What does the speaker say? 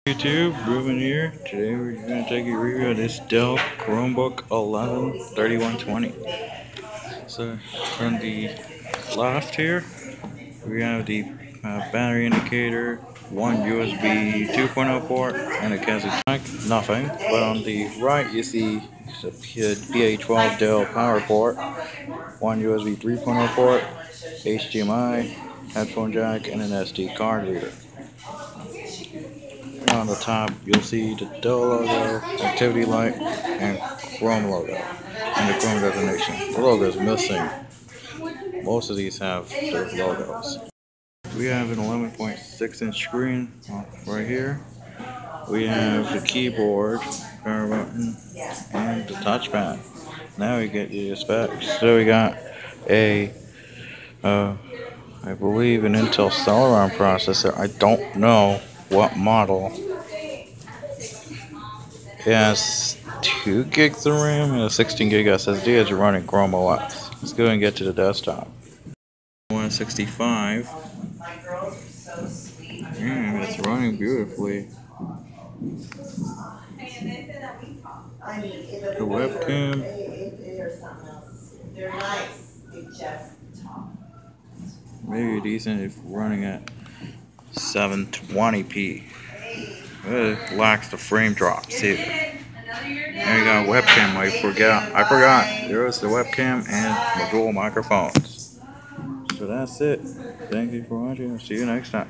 YouTube, Ruben here. Today we're going to take a review of this Dell Chromebook 11-3120. So from the left here, we have the battery indicator, one USB 2.0 port, and a cassette jack, nothing. But on the right you see the PA12 Dell power port, one USB 3.0 port, HDMI, headphone jack, and an SD card reader. On the top, you'll see the Dell logo, activity light, and Chrome logo, and the Chrome designation. The logo is missing. Most of these have those logos. We have an 11.6-inch screen right here. We have the keyboard, power button, and the touchpad. Now we get the specs. So we got a, I believe an Intel Celeron processor. I don't know what model. It has 2 gigs of RAM and a 16 gig SSD as you're running Chrome OS. Let's go and get to the desktop. 165. It's running beautifully. The webcam. Maybe decent if running at 720p. It lacks the frame drops too. There you got a webcam. I forgot. There was the webcam and the dual microphones. So that's it. Thank you for watching. I'll see you next time.